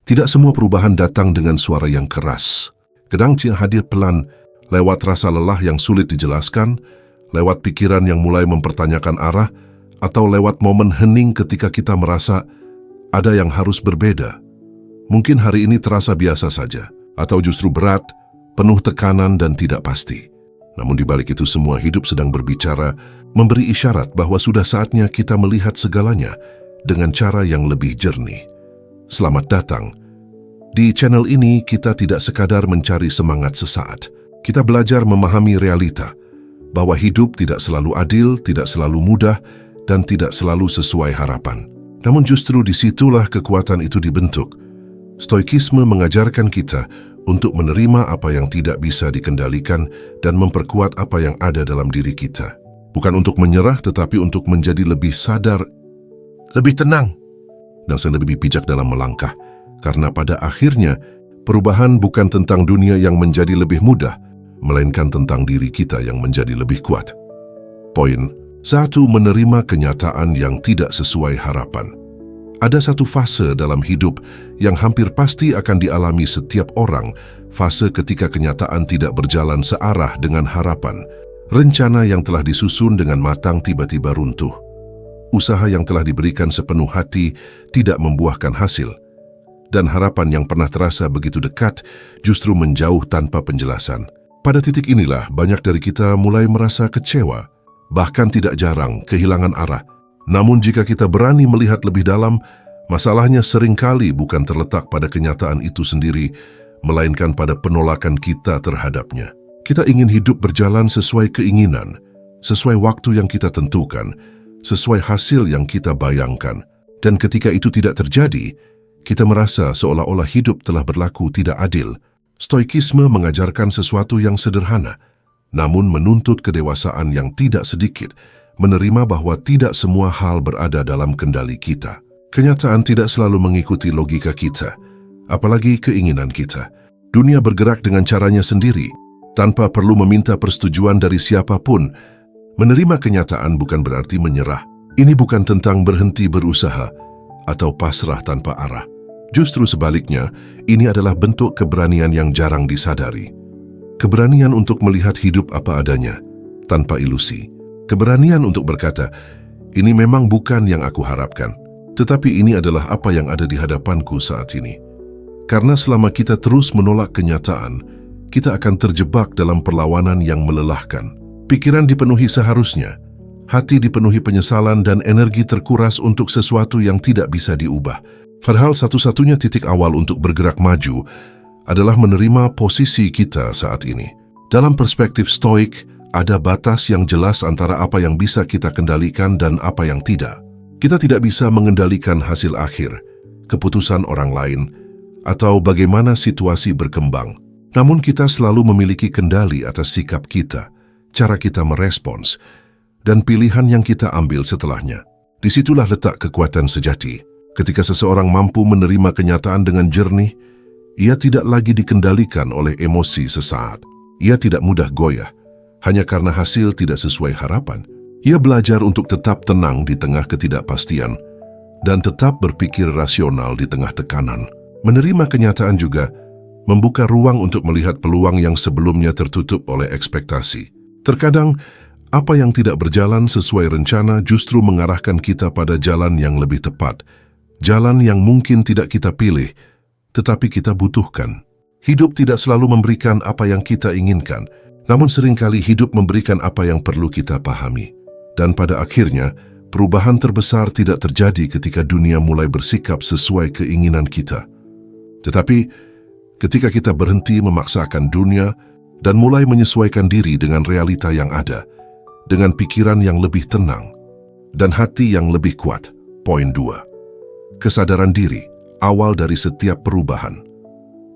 Tidak semua perubahan datang dengan suara yang keras. Kadang hadir pelan, lewat rasa lelah yang sulit dijelaskan, lewat pikiran yang mulai mempertanyakan arah, atau lewat momen hening ketika kita merasa ada yang harus berbeda. Mungkin hari ini terasa biasa saja, atau justru berat, penuh tekanan dan tidak pasti. Namun di balik itu semua, hidup sedang berbicara, memberi isyarat bahwa sudah saatnya kita melihat segalanya dengan cara yang lebih jernih. Selamat datang. Di channel ini kita tidak sekadar mencari semangat sesaat. Kita belajar memahami realita, bahwa hidup tidak selalu adil, tidak selalu mudah, dan tidak selalu sesuai harapan. Namun justru disitulah kekuatan itu dibentuk. Stoikisme mengajarkan kita untuk menerima apa yang tidak bisa dikendalikan dan memperkuat apa yang ada dalam diri kita. Bukan untuk menyerah, tetapi untuk menjadi lebih sadar, lebih tenang, dan lebih bijak dalam melangkah. Karena pada akhirnya, perubahan bukan tentang dunia yang menjadi lebih mudah, melainkan tentang diri kita yang menjadi lebih kuat. Poin 1. Menerima kenyataan yang tidak sesuai harapan. Ada satu fase dalam hidup yang hampir pasti akan dialami setiap orang, fase ketika kenyataan tidak berjalan searah dengan harapan. Rencana yang telah disusun dengan matang tiba-tiba runtuh. Usaha yang telah diberikan sepenuh hati tidak membuahkan hasil. Dan harapan yang pernah terasa begitu dekat justru menjauh tanpa penjelasan. Pada titik inilah banyak dari kita mulai merasa kecewa, bahkan tidak jarang kehilangan arah. Namun jika kita berani melihat lebih dalam, masalahnya seringkali bukan terletak pada kenyataan itu sendiri, melainkan pada penolakan kita terhadapnya. Kita ingin hidup berjalan sesuai keinginan, sesuai waktu yang kita tentukan, sesuai hasil yang kita bayangkan. Dan ketika itu tidak terjadi, kita merasa seolah-olah hidup telah berlaku tidak adil. Stoikisme mengajarkan sesuatu yang sederhana, namun menuntut kedewasaan yang tidak sedikit, menerima bahwa tidak semua hal berada dalam kendali kita. Kenyataan tidak selalu mengikuti logika kita, apalagi keinginan kita. Dunia bergerak dengan caranya sendiri, tanpa perlu meminta persetujuan dari siapapun. Menerima kenyataan bukan berarti menyerah. Ini bukan tentang berhenti berusaha atau pasrah tanpa arah. Justru sebaliknya, ini adalah bentuk keberanian yang jarang disadari. Keberanian untuk melihat hidup apa adanya, tanpa ilusi. Keberanian untuk berkata, ini memang bukan yang aku harapkan, tetapi ini adalah apa yang ada di hadapanku saat ini. Karena selama kita terus menolak kenyataan, kita akan terjebak dalam perlawanan yang melelahkan. Pikiran dipenuhi seharusnya, hati dipenuhi penyesalan dan energi terkuras untuk sesuatu yang tidak bisa diubah. Padahal satu-satunya titik awal untuk bergerak maju adalah menerima posisi kita saat ini. Dalam perspektif Stoik, ada batas yang jelas antara apa yang bisa kita kendalikan dan apa yang tidak. Kita tidak bisa mengendalikan hasil akhir, keputusan orang lain, atau bagaimana situasi berkembang. Namun kita selalu memiliki kendali atas sikap kita, cara kita merespons, dan pilihan yang kita ambil setelahnya. Disitulah letak kekuatan sejati. Ketika seseorang mampu menerima kenyataan dengan jernih, ia tidak lagi dikendalikan oleh emosi sesaat. Ia tidak mudah goyah, hanya karena hasil tidak sesuai harapan. Ia belajar untuk tetap tenang di tengah ketidakpastian, dan tetap berpikir rasional di tengah tekanan. Menerima kenyataan juga membuka ruang untuk melihat peluang yang sebelumnya tertutup oleh ekspektasi. Terkadang, apa yang tidak berjalan sesuai rencana justru mengarahkan kita pada jalan yang lebih tepat, jalan yang mungkin tidak kita pilih, tetapi kita butuhkan. Hidup tidak selalu memberikan apa yang kita inginkan, namun seringkali hidup memberikan apa yang perlu kita pahami. Dan pada akhirnya, perubahan terbesar tidak terjadi ketika dunia mulai bersikap sesuai keinginan kita. Tetapi, ketika kita berhenti memaksakan dunia dan mulai menyesuaikan diri dengan realita yang ada, dengan pikiran yang lebih tenang dan hati yang lebih kuat. Poin 2. Kesadaran diri, awal dari setiap perubahan.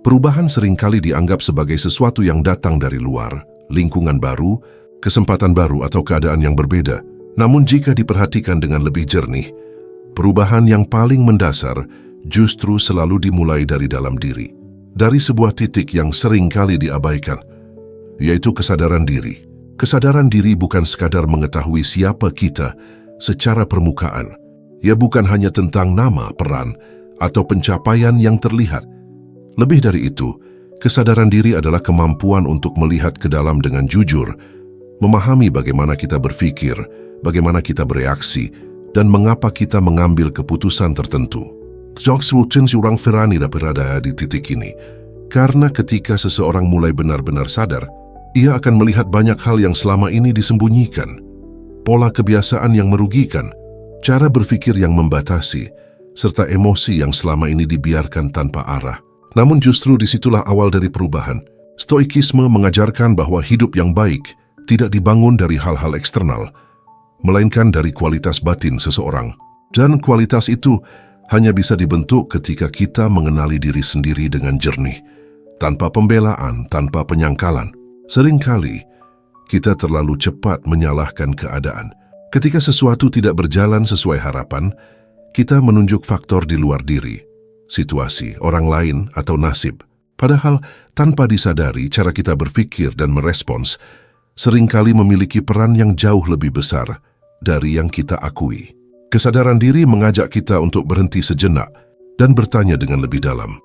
Perubahan seringkali dianggap sebagai sesuatu yang datang dari luar, lingkungan baru, kesempatan baru atau keadaan yang berbeda. Namun jika diperhatikan dengan lebih jernih, perubahan yang paling mendasar justru selalu dimulai dari dalam diri. Dari sebuah titik yang seringkali diabaikan, yaitu kesadaran diri. Kesadaran diri bukan sekadar mengetahui siapa kita secara permukaan. Ia bukan hanya tentang nama, peran, atau pencapaian yang terlihat. Lebih dari itu, kesadaran diri adalah kemampuan untuk melihat ke dalam dengan jujur, memahami bagaimana kita berpikir, bagaimana kita bereaksi, dan mengapa kita mengambil keputusan tertentu. Orang Ferrani berada di titik ini, karena ketika seseorang mulai benar-benar sadar, ia akan melihat banyak hal yang selama ini disembunyikan, pola kebiasaan yang merugikan, cara berpikir yang membatasi, serta emosi yang selama ini dibiarkan tanpa arah. Namun justru disitulah awal dari perubahan. Stoikisme mengajarkan bahwa hidup yang baik tidak dibangun dari hal-hal eksternal, melainkan dari kualitas batin seseorang. Dan kualitas itu hanya bisa dibentuk ketika kita mengenali diri sendiri dengan jernih, tanpa pembelaan, tanpa penyangkalan. Seringkali, kita terlalu cepat menyalahkan keadaan. Ketika sesuatu tidak berjalan sesuai harapan, kita menunjuk faktor di luar diri, situasi, orang lain, atau nasib. Padahal, tanpa disadari, cara kita berpikir dan merespons seringkali memiliki peran yang jauh lebih besar dari yang kita akui. Kesadaran diri mengajak kita untuk berhenti sejenak dan bertanya dengan lebih dalam.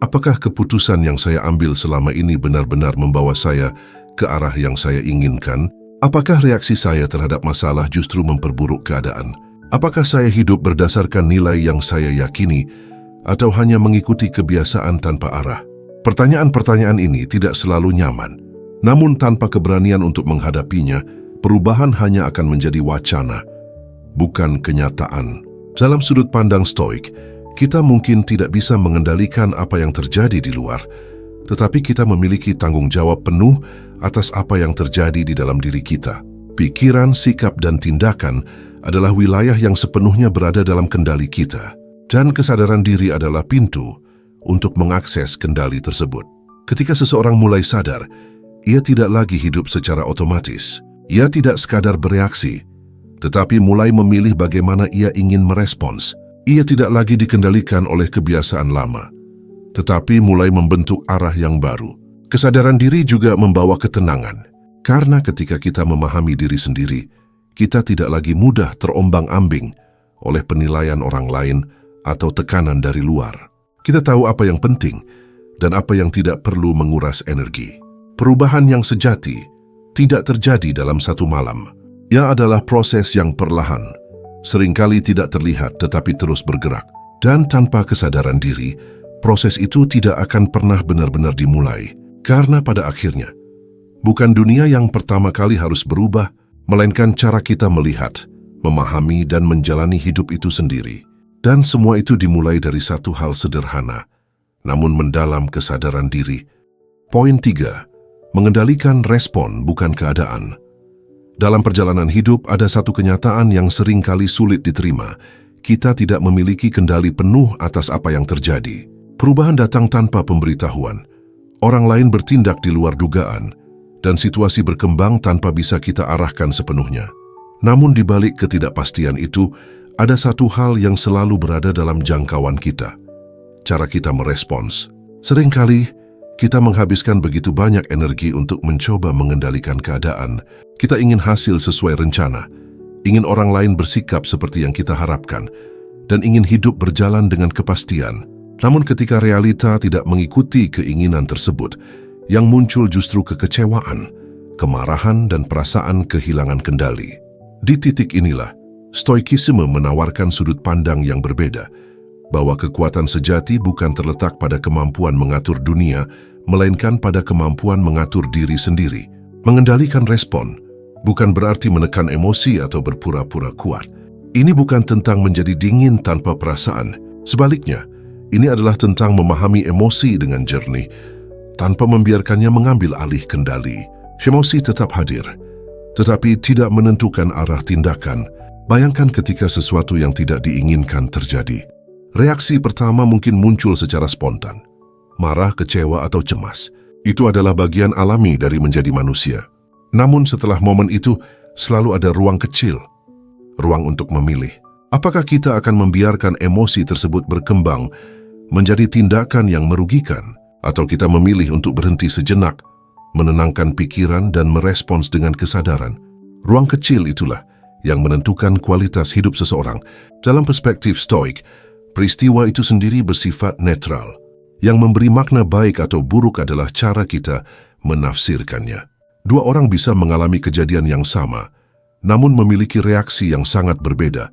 Apakah keputusan yang saya ambil selama ini benar-benar membawa saya ke arah yang saya inginkan? Apakah reaksi saya terhadap masalah justru memperburuk keadaan? Apakah saya hidup berdasarkan nilai yang saya yakini atau hanya mengikuti kebiasaan tanpa arah? Pertanyaan-pertanyaan ini tidak selalu nyaman. Namun tanpa keberanian untuk menghadapinya, perubahan hanya akan menjadi wacana, bukan kenyataan. Dalam sudut pandang Stoik, kita mungkin tidak bisa mengendalikan apa yang terjadi di luar, tetapi kita memiliki tanggung jawab penuh atas apa yang terjadi di dalam diri kita. Pikiran, sikap, dan tindakan adalah wilayah yang sepenuhnya berada dalam kendali kita, dan kesadaran diri adalah pintu untuk mengakses kendali tersebut. Ketika seseorang mulai sadar, ia tidak lagi hidup secara otomatis. Ia tidak sekadar bereaksi, tetapi mulai memilih bagaimana ia ingin merespons. Ia tidak lagi dikendalikan oleh kebiasaan lama, tetapi mulai membentuk arah yang baru. Kesadaran diri juga membawa ketenangan, karena ketika kita memahami diri sendiri, kita tidak lagi mudah terombang-ambing oleh penilaian orang lain atau tekanan dari luar. Kita tahu apa yang penting dan apa yang tidak perlu menguras energi. Perubahan yang sejati tidak terjadi dalam satu malam. Ia adalah proses yang perlahan, seringkali tidak terlihat tetapi terus bergerak. Dan tanpa kesadaran diri, proses itu tidak akan pernah benar-benar dimulai. Karena pada akhirnya, bukan dunia yang pertama kali harus berubah, melainkan cara kita melihat, memahami, dan menjalani hidup itu sendiri. Dan semua itu dimulai dari satu hal sederhana, namun mendalam kesadaran diri. Poin 3. Mengendalikan respon bukan keadaan. Dalam perjalanan hidup ada satu kenyataan yang seringkali sulit diterima. Kita tidak memiliki kendali penuh atas apa yang terjadi. Perubahan datang tanpa pemberitahuan. Orang lain bertindak di luar dugaan, dan situasi berkembang tanpa bisa kita arahkan sepenuhnya. Namun di balik ketidakpastian itu, ada satu hal yang selalu berada dalam jangkauan kita. Cara kita merespons. Seringkali, kita menghabiskan begitu banyak energi untuk mencoba mengendalikan keadaan. Kita ingin hasil sesuai rencana, ingin orang lain bersikap seperti yang kita harapkan, dan ingin hidup berjalan dengan kepastian. Namun ketika realita tidak mengikuti keinginan tersebut, yang muncul justru kekecewaan, kemarahan, dan perasaan kehilangan kendali. Di titik inilah, Stoikisme menawarkan sudut pandang yang berbeda, bahwa kekuatan sejati bukan terletak pada kemampuan mengatur dunia, melainkan pada kemampuan mengatur diri sendiri. Mengendalikan respon bukan berarti menekan emosi atau berpura-pura kuat. Ini bukan tentang menjadi dingin tanpa perasaan. Sebaliknya, ini adalah tentang memahami emosi dengan jernih, tanpa membiarkannya mengambil alih kendali. Emosi tetap hadir, tetapi tidak menentukan arah tindakan. Bayangkan ketika sesuatu yang tidak diinginkan terjadi. Reaksi pertama mungkin muncul secara spontan. Marah, kecewa, atau cemas. Itu adalah bagian alami dari menjadi manusia. Namun setelah momen itu, selalu ada ruang kecil. Ruang untuk memilih. Apakah kita akan membiarkan emosi tersebut berkembang menjadi tindakan yang merugikan? Atau kita memilih untuk berhenti sejenak, menenangkan pikiran dan merespons dengan kesadaran? Ruang kecil itulah yang menentukan kualitas hidup seseorang. Dalam perspektif Stoik, Peristiwa itu sendiri bersifat netral. Yang memberi makna baik atau buruk adalah cara kita menafsirkannya. Dua orang bisa mengalami kejadian yang sama, namun memiliki reaksi yang sangat berbeda.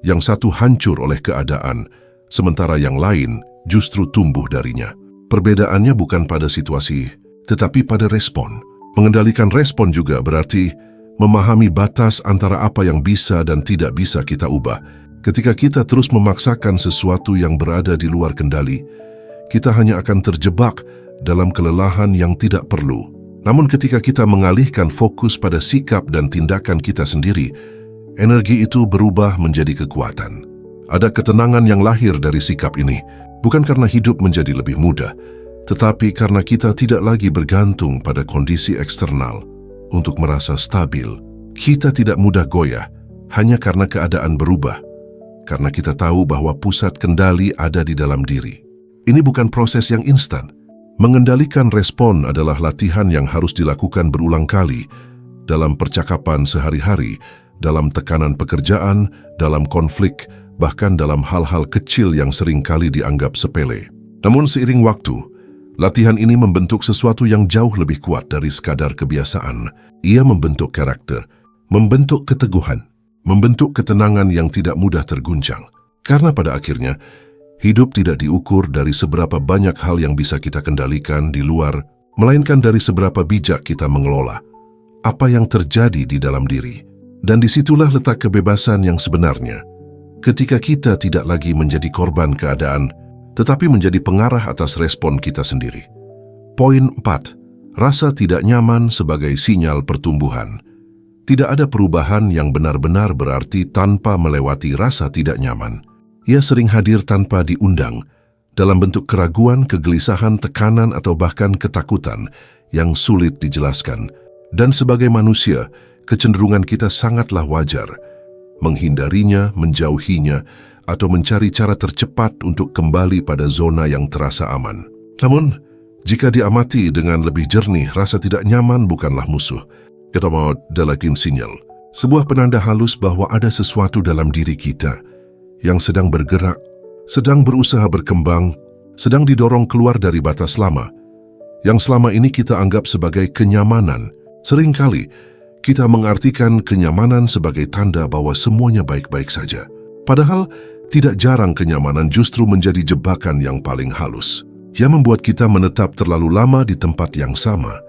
Yang satu hancur oleh keadaan, sementara yang lain justru tumbuh darinya. Perbedaannya bukan pada situasi, tetapi pada respon. Mengendalikan respon juga berarti memahami batas antara apa yang bisa dan tidak bisa kita ubah. Ketika kita terus memaksakan sesuatu yang berada di luar kendali, kita hanya akan terjebak dalam kelelahan yang tidak perlu. Namun ketika kita mengalihkan fokus pada sikap dan tindakan kita sendiri, energi itu berubah menjadi kekuatan. Ada ketenangan yang lahir dari sikap ini, bukan karena hidup menjadi lebih mudah, tetapi karena kita tidak lagi bergantung pada kondisi eksternal untuk merasa stabil. Kita tidak mudah goyah hanya karena keadaan berubah, karena kita tahu bahwa pusat kendali ada di dalam diri. Ini bukan proses yang instan. Mengendalikan respon adalah latihan yang harus dilakukan berulang kali dalam percakapan sehari-hari, dalam tekanan pekerjaan, dalam konflik, bahkan dalam hal-hal kecil yang seringkali dianggap sepele. Namun seiring waktu, latihan ini membentuk sesuatu yang jauh lebih kuat dari sekadar kebiasaan. Ia membentuk karakter, membentuk keteguhan, membentuk ketenangan yang tidak mudah terguncang. Karena pada akhirnya, hidup tidak diukur dari seberapa banyak hal yang bisa kita kendalikan di luar, melainkan dari seberapa bijak kita mengelola apa yang terjadi di dalam diri. Dan disitulah letak kebebasan yang sebenarnya. Ketika kita tidak lagi menjadi korban keadaan, tetapi menjadi pengarah atas respon kita sendiri. Poin 4. Rasa tidak nyaman sebagai sinyal pertumbuhan. Tidak ada perubahan yang benar-benar berarti tanpa melewati rasa tidak nyaman. Ia sering hadir tanpa diundang, dalam bentuk keraguan, kegelisahan, tekanan, atau bahkan ketakutan yang sulit dijelaskan. Dan sebagai manusia, kecenderungan kita sangatlah wajar. Menghindarinya, menjauhinya, atau mencari cara tercepat untuk kembali pada zona yang terasa aman. Namun, jika diamati dengan lebih jernih, rasa tidak nyaman bukanlah musuh. Kita mau dalakin sinyal. Sebuah penanda halus bahwa ada sesuatu dalam diri kita yang sedang bergerak, sedang berusaha berkembang, sedang didorong keluar dari batas lama, yang selama ini kita anggap sebagai kenyamanan. Seringkali, kita mengartikan kenyamanan sebagai tanda bahwa semuanya baik-baik saja. Padahal, tidak jarang kenyamanan justru menjadi jebakan yang paling halus, yang membuat kita menetap terlalu lama di tempat yang sama,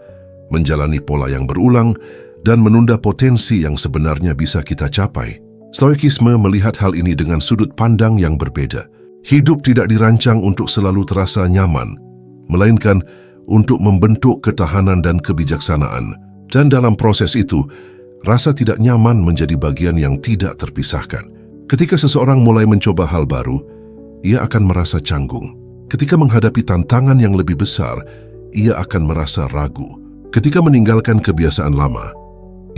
menjalani pola yang berulang, dan menunda potensi yang sebenarnya bisa kita capai. Stoikisme melihat hal ini dengan sudut pandang yang berbeda. Hidup tidak dirancang untuk selalu terasa nyaman, melainkan untuk membentuk ketahanan dan kebijaksanaan. Dan dalam proses itu, rasa tidak nyaman menjadi bagian yang tidak terpisahkan. Ketika seseorang mulai mencoba hal baru, ia akan merasa canggung. Ketika menghadapi tantangan yang lebih besar, ia akan merasa ragu. Ketika meninggalkan kebiasaan lama,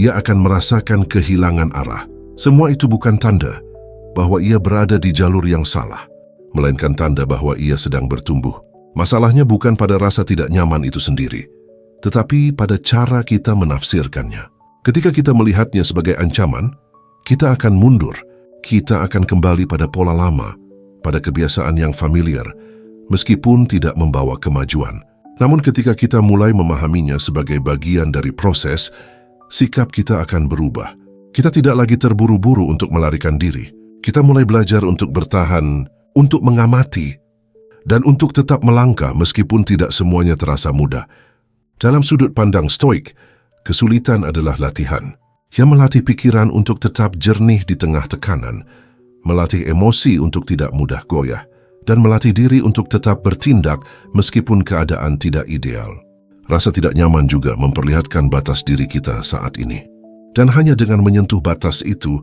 ia akan merasakan kehilangan arah. Semua itu bukan tanda bahwa ia berada di jalur yang salah, melainkan tanda bahwa ia sedang bertumbuh. Masalahnya bukan pada rasa tidak nyaman itu sendiri, tetapi pada cara kita menafsirkannya. Ketika kita melihatnya sebagai ancaman, kita akan mundur. Kita akan kembali pada pola lama, pada kebiasaan yang familiar, meskipun tidak membawa kemajuan. Namun ketika kita mulai memahaminya sebagai bagian dari proses, sikap kita akan berubah. Kita tidak lagi terburu-buru untuk melarikan diri. Kita mulai belajar untuk bertahan, untuk mengamati, dan untuk tetap melangkah meskipun tidak semuanya terasa mudah. Dalam sudut pandang Stoik, kesulitan adalah latihan yang melatih pikiran untuk tetap jernih di tengah tekanan, melatih emosi untuk tidak mudah goyah, dan melatih diri untuk tetap bertindak meskipun keadaan tidak ideal. Rasa tidak nyaman juga memperlihatkan batas diri kita saat ini. Dan hanya dengan menyentuh batas itu,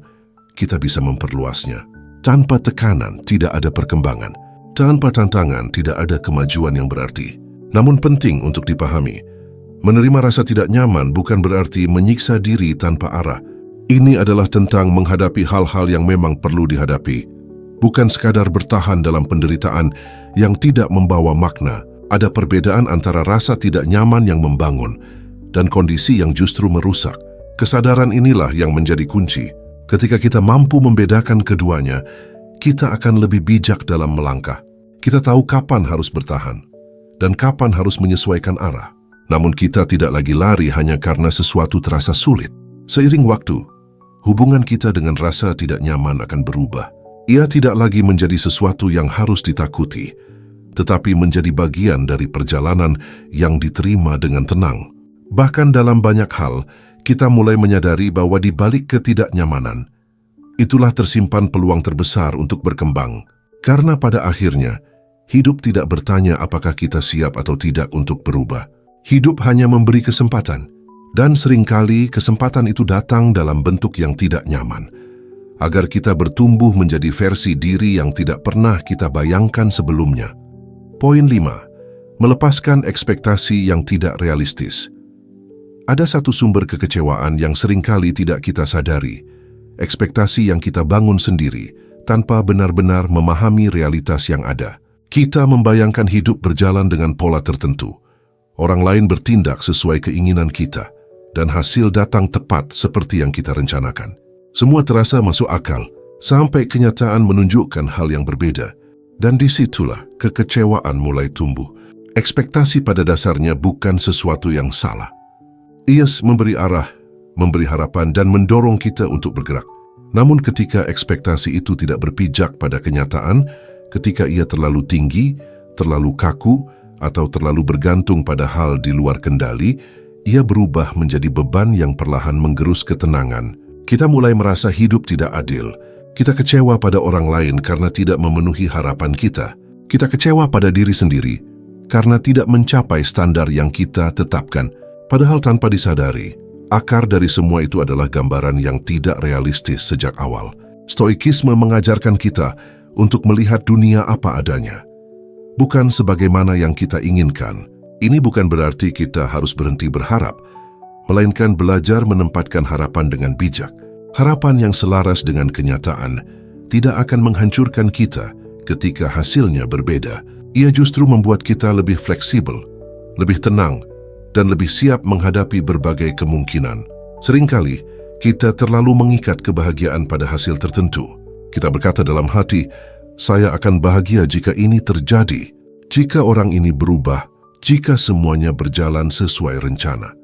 kita bisa memperluasnya. Tanpa tekanan, tidak ada perkembangan. Tanpa tantangan, tidak ada kemajuan yang berarti. Namun penting untuk dipahami, menerima rasa tidak nyaman bukan berarti menyiksa diri tanpa arah. Ini adalah tentang menghadapi hal-hal yang memang perlu dihadapi. Bukan sekadar bertahan dalam penderitaan yang tidak membawa makna. Ada perbedaan antara rasa tidak nyaman yang membangun dan kondisi yang justru merusak. Kesadaran inilah yang menjadi kunci. Ketika kita mampu membedakan keduanya, kita akan lebih bijak dalam melangkah. Kita tahu kapan harus bertahan dan kapan harus menyesuaikan arah. Namun kita tidak lagi lari hanya karena sesuatu terasa sulit. Seiring waktu, hubungan kita dengan rasa tidak nyaman akan berubah. Ia tidak lagi menjadi sesuatu yang harus ditakuti, tetapi menjadi bagian dari perjalanan yang diterima dengan tenang. Bahkan dalam banyak hal, kita mulai menyadari bahwa di balik ketidaknyamanan, itulah tersimpan peluang terbesar untuk berkembang. Karena pada akhirnya, hidup tidak bertanya apakah kita siap atau tidak untuk berubah. Hidup hanya memberi kesempatan, dan seringkali kesempatan itu datang dalam bentuk yang tidak nyaman, agar kita bertumbuh menjadi versi diri yang tidak pernah kita bayangkan sebelumnya. Poin 5. Melepaskan ekspektasi yang tidak realistis. Ada satu sumber kekecewaan yang seringkali tidak kita sadari, ekspektasi yang kita bangun sendiri tanpa benar-benar memahami realitas yang ada. Kita membayangkan hidup berjalan dengan pola tertentu. Orang lain bertindak sesuai keinginan kita, dan hasil datang tepat seperti yang kita rencanakan. Semua terasa masuk akal, sampai kenyataan menunjukkan hal yang berbeda. Dan disitulah kekecewaan mulai tumbuh. Ekspektasi pada dasarnya bukan sesuatu yang salah. Ia memberi arah, memberi harapan, dan mendorong kita untuk bergerak. Namun ketika ekspektasi itu tidak berpijak pada kenyataan, ketika ia terlalu tinggi, terlalu kaku, atau terlalu bergantung pada hal di luar kendali, ia berubah menjadi beban yang perlahan menggerus ketenangan. Kita mulai merasa hidup tidak adil. Kita kecewa pada orang lain karena tidak memenuhi harapan kita. Kita kecewa pada diri sendiri karena tidak mencapai standar yang kita tetapkan. Padahal tanpa disadari, akar dari semua itu adalah gambaran yang tidak realistis sejak awal. Stoikisme mengajarkan kita untuk melihat dunia apa adanya, bukan sebagaimana yang kita inginkan. Ini bukan berarti kita harus berhenti berharap, melainkan belajar menempatkan harapan dengan bijak. Harapan yang selaras dengan kenyataan tidak akan menghancurkan kita ketika hasilnya berbeda. Ia justru membuat kita lebih fleksibel, lebih tenang, dan lebih siap menghadapi berbagai kemungkinan. Seringkali, kita terlalu mengikat kebahagiaan pada hasil tertentu. Kita berkata dalam hati, saya akan bahagia jika ini terjadi, jika orang ini berubah, jika semuanya berjalan sesuai rencana.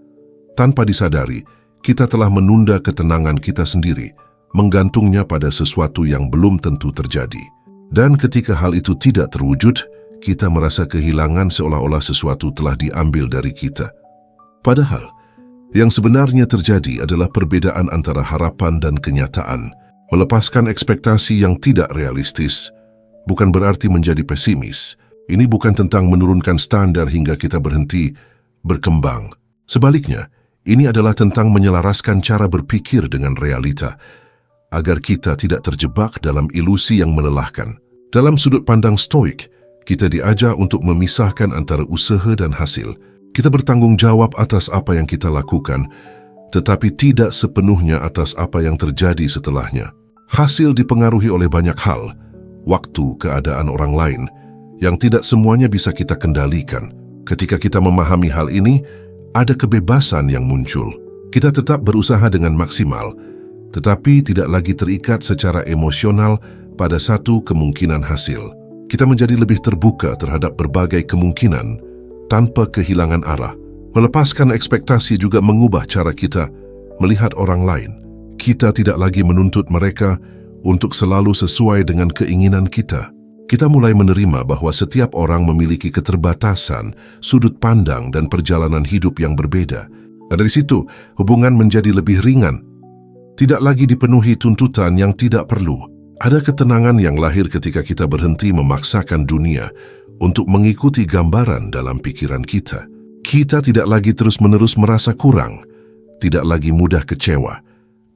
Tanpa disadari, kita telah menunda ketenangan kita sendiri, menggantungnya pada sesuatu yang belum tentu terjadi. Dan ketika hal itu tidak terwujud, kita merasa kehilangan seolah-olah sesuatu telah diambil dari kita. Padahal, yang sebenarnya terjadi adalah perbedaan antara harapan dan kenyataan. Melepaskan ekspektasi yang tidak realistis bukan berarti menjadi pesimis. Ini bukan tentang menurunkan standar hingga kita berhenti berkembang. Sebaliknya, ini adalah tentang menyelaraskan cara berpikir dengan realita, agar kita tidak terjebak dalam ilusi yang melelahkan. Dalam sudut pandang Stoik, kita diajar untuk memisahkan antara usaha dan hasil. Kita bertanggung jawab atas apa yang kita lakukan, tetapi tidak sepenuhnya atas apa yang terjadi setelahnya. Hasil dipengaruhi oleh banyak hal, waktu, keadaan orang lain, yang tidak semuanya bisa kita kendalikan. Ketika kita memahami hal ini, ada kebebasan yang muncul. Kita tetap berusaha dengan maksimal, tetapi tidak lagi terikat secara emosional pada satu kemungkinan hasil. Kita menjadi lebih terbuka terhadap berbagai kemungkinan, tanpa kehilangan arah. Melepaskan ekspektasi juga mengubah cara kita melihat orang lain. Kita tidak lagi menuntut mereka untuk selalu sesuai dengan keinginan kita. Kita mulai menerima bahwa setiap orang memiliki keterbatasan, sudut pandang, dan perjalanan hidup yang berbeda. Dan dari situ, hubungan menjadi lebih ringan. Tidak lagi dipenuhi tuntutan yang tidak perlu. Ada ketenangan yang lahir ketika kita berhenti memaksakan dunia untuk mengikuti gambaran dalam pikiran kita. Kita tidak lagi terus-menerus merasa kurang, tidak lagi mudah kecewa,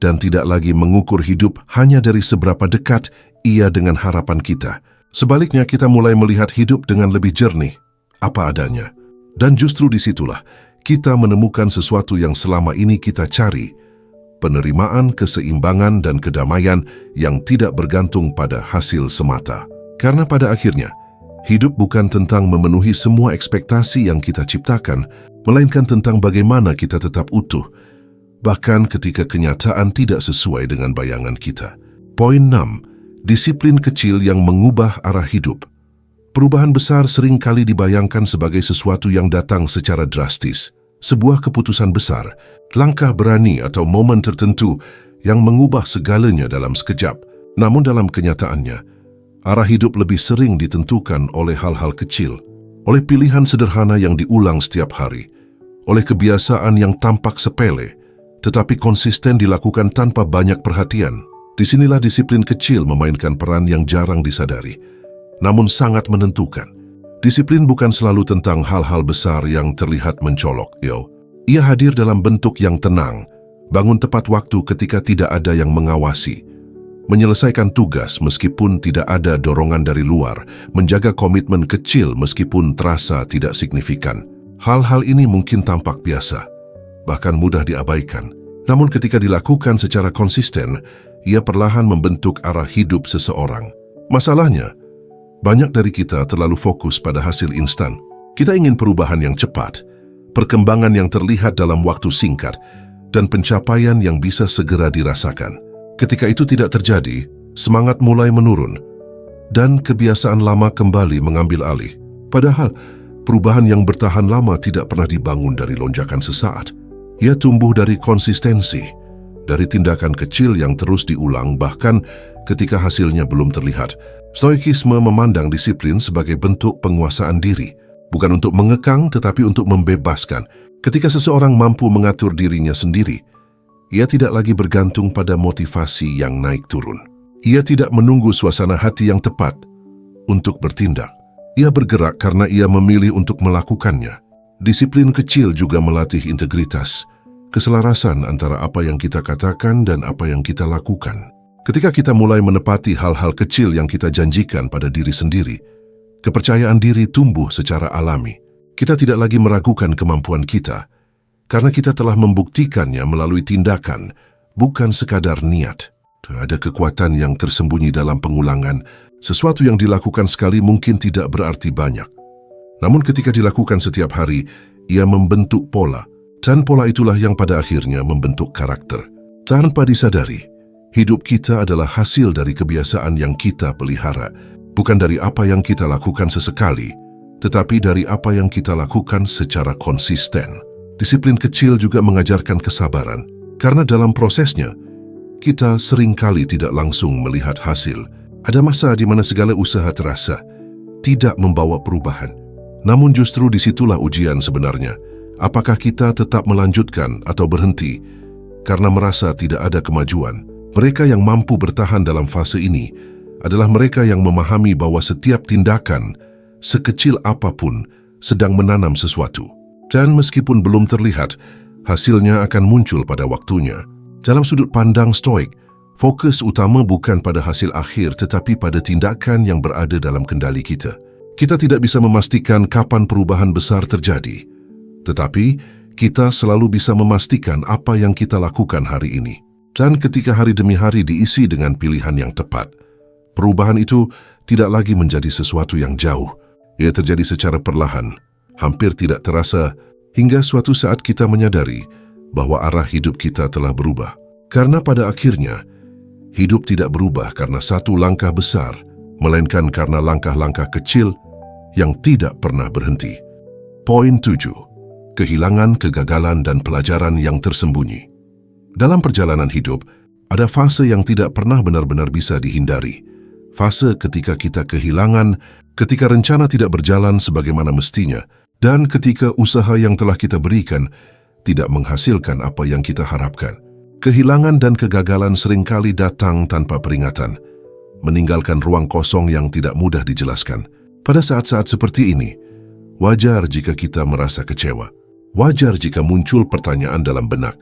dan tidak lagi mengukur hidup hanya dari seberapa dekat ia dengan harapan kita. Sebaliknya, kita mulai melihat hidup dengan lebih jernih, apa adanya. Dan justru disitulah kita menemukan sesuatu yang selama ini kita cari, penerimaan, keseimbangan, dan kedamaian yang tidak bergantung pada hasil semata. Karena pada akhirnya, hidup bukan tentang memenuhi semua ekspektasi yang kita ciptakan, melainkan tentang bagaimana kita tetap utuh, bahkan ketika kenyataan tidak sesuai dengan bayangan kita. Poin 6. disiplin kecil yang mengubah arah hidup. Perubahan besar sering kali dibayangkan sebagai sesuatu yang datang secara drastis, sebuah keputusan besar, langkah berani atau momen tertentu yang mengubah segalanya dalam sekejap. Namun dalam kenyataannya, arah hidup lebih sering ditentukan oleh hal-hal kecil, oleh pilihan sederhana yang diulang setiap hari, oleh kebiasaan yang tampak sepele, tetapi konsisten dilakukan tanpa banyak perhatian. Disinilah disiplin kecil memainkan peran yang jarang disadari, namun sangat menentukan. Disiplin bukan selalu tentang hal-hal besar yang terlihat mencolok. Ia hadir dalam bentuk yang tenang, bangun tepat waktu ketika tidak ada yang mengawasi, menyelesaikan tugas meskipun tidak ada dorongan dari luar, menjaga komitmen kecil meskipun terasa tidak signifikan. Hal-hal ini mungkin tampak biasa, bahkan mudah diabaikan. Namun ketika dilakukan secara konsisten, ia perlahan membentuk arah hidup seseorang. Masalahnya, banyak dari kita terlalu fokus pada hasil instan. Kita ingin perubahan yang cepat, perkembangan yang terlihat dalam waktu singkat, dan pencapaian yang bisa segera dirasakan. Ketika itu tidak terjadi, semangat mulai menurun, dan kebiasaan lama kembali mengambil alih. Padahal, perubahan yang bertahan lama tidak pernah dibangun dari lonjakan sesaat. Ia tumbuh dari konsistensi, dari tindakan kecil yang terus diulang bahkan ketika hasilnya belum terlihat. Stoikisme memandang disiplin sebagai bentuk penguasaan diri, bukan untuk mengekang tetapi untuk membebaskan. Ketika seseorang mampu mengatur dirinya sendiri, ia tidak lagi bergantung pada motivasi yang naik turun. Ia tidak menunggu suasana hati yang tepat untuk bertindak. Ia bergerak karena ia memilih untuk melakukannya. Disiplin kecil juga melatih integritas, keselarasan antara apa yang kita katakan dan apa yang kita lakukan. Ketika kita mulai menepati hal-hal kecil yang kita janjikan pada diri sendiri, kepercayaan diri tumbuh secara alami. Kita tidak lagi meragukan kemampuan kita, karena kita telah membuktikannya melalui tindakan, bukan sekadar niat. Ada kekuatan yang tersembunyi dalam pengulangan. Sesuatu yang dilakukan sekali mungkin tidak berarti banyak. Namun ketika dilakukan setiap hari, ia membentuk pola. Dan pola itulah yang pada akhirnya membentuk karakter. Tanpa disadari, hidup kita adalah hasil dari kebiasaan yang kita pelihara. Bukan dari apa yang kita lakukan sesekali, tetapi dari apa yang kita lakukan secara konsisten. Disiplin kecil juga mengajarkan kesabaran, karena dalam prosesnya, kita seringkali tidak langsung melihat hasil. Ada masa di mana segala usaha terasa tidak membawa perubahan. Namun justru disitulah ujian sebenarnya. Apakah kita tetap melanjutkan atau berhenti karena merasa tidak ada kemajuan? Mereka yang mampu bertahan dalam fase ini adalah mereka yang memahami bahwa setiap tindakan, sekecil apapun, sedang menanam sesuatu. Dan meskipun belum terlihat, hasilnya akan muncul pada waktunya. Dalam sudut pandang Stoik, fokus utama bukan pada hasil akhir tetapi pada tindakan yang berada dalam kendali kita. Kita tidak bisa memastikan kapan perubahan besar terjadi, tetapi kita selalu bisa memastikan apa yang kita lakukan hari ini. Dan ketika hari demi hari diisi dengan pilihan yang tepat, perubahan itu tidak lagi menjadi sesuatu yang jauh. Ia terjadi secara perlahan, hampir tidak terasa, hingga suatu saat kita menyadari bahwa arah hidup kita telah berubah. Karena pada akhirnya, hidup tidak berubah karena satu langkah besar, melainkan karena langkah-langkah kecil yang tidak pernah berhenti. Poin 7. Kehilangan, kegagalan, dan pelajaran yang tersembunyi. Dalam perjalanan hidup, ada fase yang tidak pernah benar-benar bisa dihindari. Fase ketika kita kehilangan, ketika rencana tidak berjalan sebagaimana mestinya, dan ketika usaha yang telah kita berikan tidak menghasilkan apa yang kita harapkan. Kehilangan dan kegagalan seringkali datang tanpa peringatan, meninggalkan ruang kosong yang tidak mudah dijelaskan. Pada saat-saat seperti ini, wajar jika kita merasa kecewa. Wajar jika muncul pertanyaan dalam benak.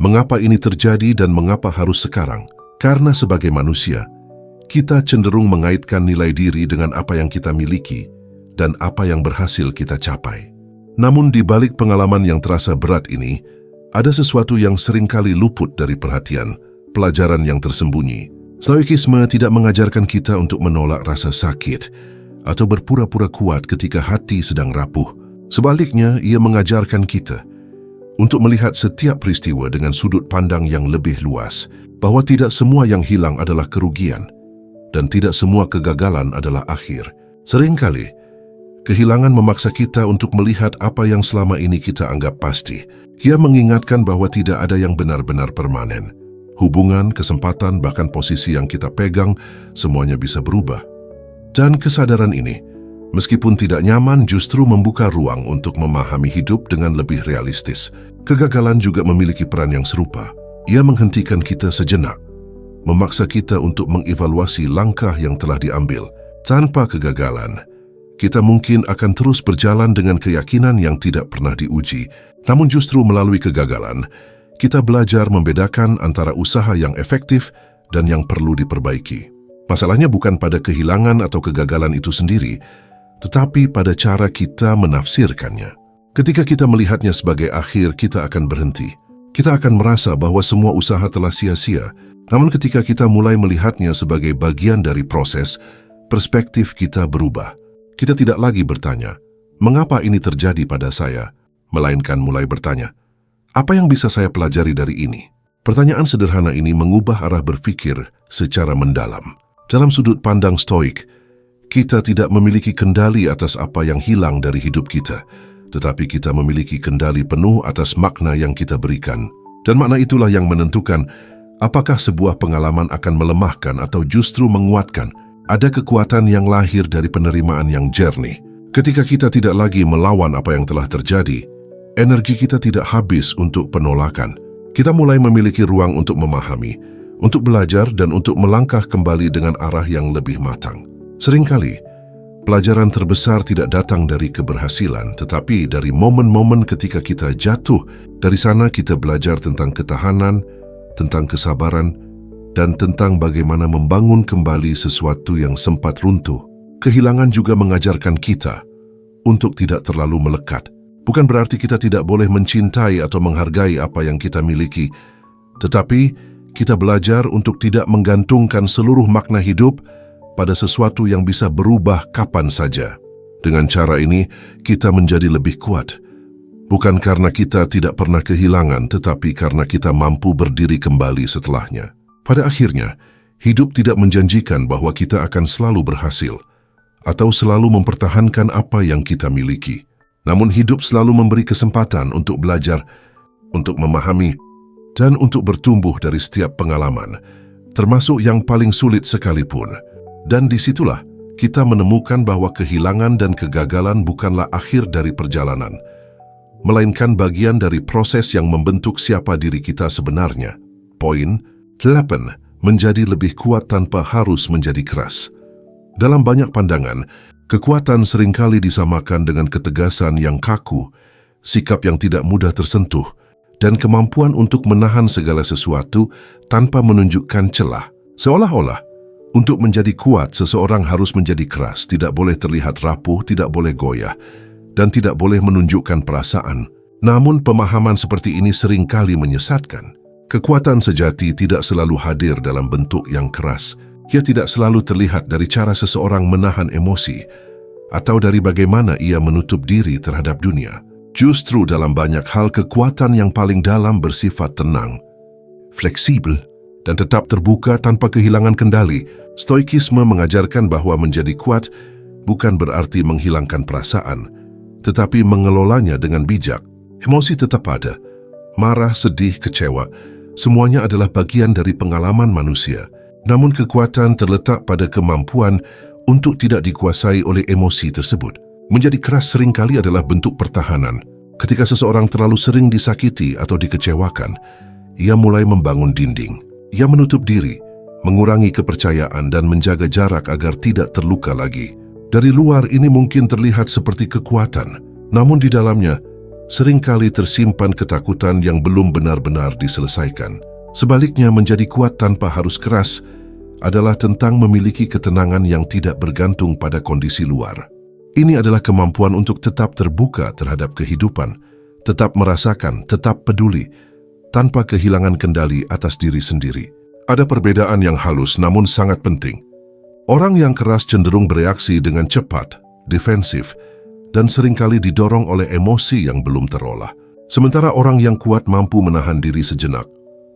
Mengapa ini terjadi dan mengapa harus sekarang? Karena sebagai manusia, kita cenderung mengaitkan nilai diri dengan apa yang kita miliki dan apa yang berhasil kita capai. Namun di balik pengalaman yang terasa berat ini, ada sesuatu yang seringkali luput dari perhatian, pelajaran yang tersembunyi. Stoikisme tidak mengajarkan kita untuk menolak rasa sakit atau berpura-pura kuat ketika hati sedang rapuh. Sebaliknya, ia mengajarkan kita untuk melihat setiap peristiwa dengan sudut pandang yang lebih luas, bahwa tidak semua yang hilang adalah kerugian, dan tidak semua kegagalan adalah akhir. Seringkali, kehilangan memaksa kita untuk melihat apa yang selama ini kita anggap pasti. Ia mengingatkan bahwa tidak ada yang benar-benar permanen. Hubungan, kesempatan, bahkan posisi yang kita pegang, semuanya bisa berubah. Dan kesadaran ini, meskipun tidak nyaman, justru membuka ruang untuk memahami hidup dengan lebih realistis. Kegagalan juga memiliki peran yang serupa. Ia menghentikan kita sejenak, memaksa kita untuk mengevaluasi langkah yang telah diambil. Tanpa kegagalan, kita mungkin akan terus berjalan dengan keyakinan yang tidak pernah diuji. Namun justru melalui kegagalan, kita belajar membedakan antara usaha yang efektif dan yang perlu diperbaiki. Masalahnya bukan pada kehilangan atau kegagalan itu sendiri, tetapi pada cara kita menafsirkannya. Ketika kita melihatnya sebagai akhir, kita akan berhenti. Kita akan merasa bahwa semua usaha telah sia-sia. Namun ketika kita mulai melihatnya sebagai bagian dari proses, perspektif kita berubah. Kita tidak lagi bertanya, "Mengapa ini terjadi pada saya?" Melainkan mulai bertanya, "Apa yang bisa saya pelajari dari ini?" Pertanyaan sederhana ini mengubah arah berpikir secara mendalam. Dalam sudut pandang Stoik, kita tidak memiliki kendali atas apa yang hilang dari hidup kita, tetapi kita memiliki kendali penuh atas makna yang kita berikan. Dan makna itulah yang menentukan apakah sebuah pengalaman akan melemahkan atau justru menguatkan. Ada kekuatan yang lahir dari penerimaan yang jernih. Ketika kita tidak lagi melawan apa yang telah terjadi, energi kita tidak habis untuk penolakan. Kita mulai memiliki ruang untuk memahami, untuk belajar, dan untuk melangkah kembali dengan arah yang lebih matang. Seringkali, pelajaran terbesar tidak datang dari keberhasilan, tetapi dari momen-momen ketika kita jatuh. Dari sana kita belajar tentang ketahanan, tentang kesabaran, dan tentang bagaimana membangun kembali sesuatu yang sempat runtuh. Kehilangan juga mengajarkan kita untuk tidak terlalu melekat. Bukan berarti kita tidak boleh mencintai atau menghargai apa yang kita miliki, tetapi kita belajar untuk tidak menggantungkan seluruh makna hidup pada sesuatu yang bisa berubah kapan saja. Dengan cara ini, kita menjadi lebih kuat. Bukan karena kita tidak pernah kehilangan, tetapi karena kita mampu berdiri kembali setelahnya. Pada akhirnya, hidup tidak menjanjikan bahwa kita akan selalu berhasil atau selalu mempertahankan apa yang kita miliki. Namun hidup selalu memberi kesempatan untuk belajar, untuk memahami, dan untuk bertumbuh dari setiap pengalaman, termasuk yang paling sulit sekalipun. Dan disitulah kita menemukan bahwa kehilangan dan kegagalan bukanlah akhir dari perjalanan, melainkan bagian dari proses yang membentuk siapa diri kita sebenarnya. Poin 8. Menjadi lebih kuat tanpa harus menjadi keras. Dalam banyak pandangan, kekuatan seringkali disamakan dengan ketegasan yang kaku, sikap yang tidak mudah tersentuh, dan kemampuan untuk menahan segala sesuatu tanpa menunjukkan celah. Seolah-olah, untuk menjadi kuat, seseorang harus menjadi keras, tidak boleh terlihat rapuh, tidak boleh goyah, dan tidak boleh menunjukkan perasaan. Namun pemahaman seperti ini seringkali menyesatkan. Kekuatan sejati tidak selalu hadir dalam bentuk yang keras. Ia tidak selalu terlihat dari cara seseorang menahan emosi atau dari bagaimana ia menutup diri terhadap dunia. Justru dalam banyak hal, kekuatan yang paling dalam bersifat tenang, fleksibel, dan tetap terbuka tanpa kehilangan kendali. Stoikisme mengajarkan bahwa menjadi kuat bukan berarti menghilangkan perasaan, tetapi mengelolanya dengan bijak. Emosi tetap ada, marah, sedih, kecewa, semuanya adalah bagian dari pengalaman manusia. Namun kekuatan terletak pada kemampuan untuk tidak dikuasai oleh emosi tersebut. Menjadi keras seringkali adalah bentuk pertahanan. Ketika seseorang terlalu sering disakiti atau dikecewakan, ia mulai membangun dinding. Ia menutup diri, mengurangi kepercayaan, dan menjaga jarak agar tidak terluka lagi. Dari luar ini mungkin terlihat seperti kekuatan, namun di dalamnya seringkali tersimpan ketakutan yang belum benar-benar diselesaikan. Sebaliknya, menjadi kuat tanpa harus keras adalah tentang memiliki ketenangan yang tidak bergantung pada kondisi luar. Ini adalah kemampuan untuk tetap terbuka terhadap kehidupan, tetap merasakan, tetap peduli, tanpa kehilangan kendali atas diri sendiri. Ada perbedaan yang halus namun sangat penting. Orang yang keras cenderung bereaksi dengan cepat, defensif, dan seringkali didorong oleh emosi yang belum terolah. Sementara orang yang kuat mampu menahan diri sejenak,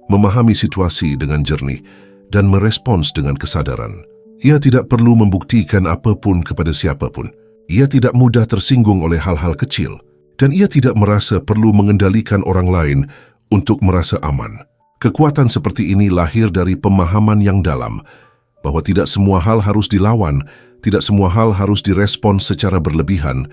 memahami situasi dengan jernih, dan merespons dengan kesadaran. Ia tidak perlu membuktikan apapun kepada siapapun. Ia tidak mudah tersinggung oleh hal-hal kecil. Dan ia tidak merasa perlu mengendalikan orang lain untuk merasa aman. Kekuatan seperti ini lahir dari pemahaman yang dalam, bahwa tidak semua hal harus dilawan, tidak semua hal harus direspons secara berlebihan,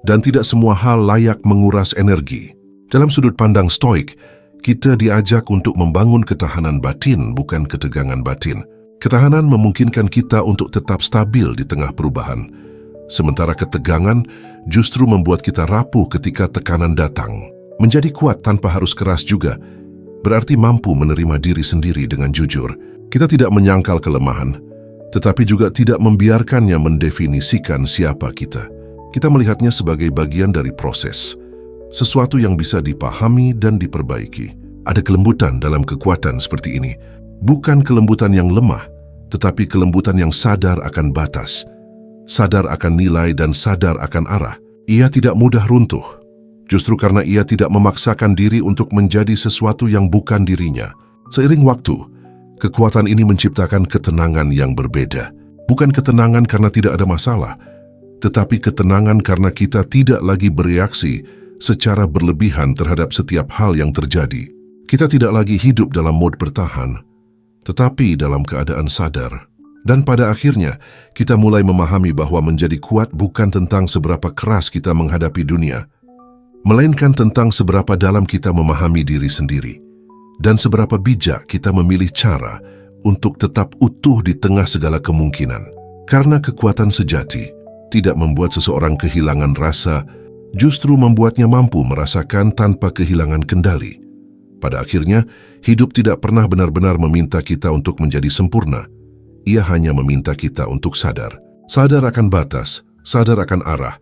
dan tidak semua hal layak menguras energi. Dalam sudut pandang Stoik, kita diajak untuk membangun ketahanan batin, bukan ketegangan batin. Ketahanan memungkinkan kita untuk tetap stabil di tengah perubahan, sementara ketegangan justru membuat kita rapuh ketika tekanan datang. Menjadi kuat tanpa harus keras juga berarti mampu menerima diri sendiri dengan jujur. Kita tidak menyangkal kelemahan, tetapi juga tidak membiarkannya mendefinisikan siapa kita. Kita melihatnya sebagai bagian dari proses, sesuatu yang bisa dipahami dan diperbaiki. Ada kelembutan dalam kekuatan seperti ini. Bukan kelembutan yang lemah, tetapi kelembutan yang sadar akan batas, sadar akan nilai dan sadar akan arah. Ia tidak mudah runtuh, justru karena ia tidak memaksakan diri untuk menjadi sesuatu yang bukan dirinya. Seiring waktu, kekuatan ini menciptakan ketenangan yang berbeda. Bukan ketenangan karena tidak ada masalah, tetapi ketenangan karena kita tidak lagi bereaksi secara berlebihan terhadap setiap hal yang terjadi. Kita tidak lagi hidup dalam mod bertahan, tetapi dalam keadaan sadar. Dan pada akhirnya, kita mulai memahami bahwa menjadi kuat bukan tentang seberapa keras kita menghadapi dunia, melainkan tentang seberapa dalam kita memahami diri sendiri, dan seberapa bijak kita memilih cara untuk tetap utuh di tengah segala kemungkinan. Karena kekuatan sejati tidak membuat seseorang kehilangan rasa, justru membuatnya mampu merasakan tanpa kehilangan kendali. Pada akhirnya, hidup tidak pernah benar-benar meminta kita untuk menjadi sempurna. Ia hanya meminta kita untuk sadar. Sadar akan batas, sadar akan arah,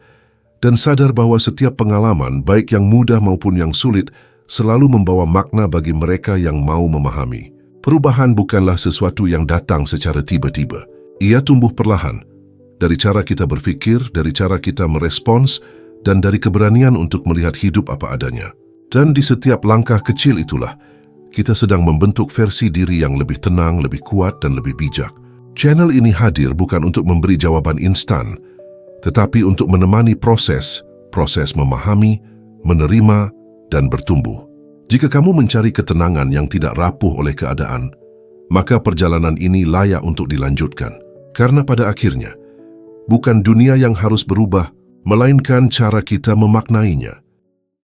dan sadar bahwa setiap pengalaman, baik yang mudah maupun yang sulit, selalu membawa makna bagi mereka yang mau memahami. Perubahan bukanlah sesuatu yang datang secara tiba-tiba. Ia tumbuh perlahan, dari cara kita berpikir, dari cara kita merespons, dan dari keberanian untuk melihat hidup apa adanya. Dan di setiap langkah kecil itulah, kita sedang membentuk versi diri yang lebih tenang, lebih kuat, dan lebih bijak. Channel ini hadir bukan untuk memberi jawaban instan, tetapi untuk menemani proses memahami, menerima, dan bertumbuh. Jika kamu mencari ketenangan yang tidak rapuh oleh keadaan, maka perjalanan ini layak untuk dilanjutkan. Karena pada akhirnya, bukan dunia yang harus berubah, melainkan cara kita memaknainya.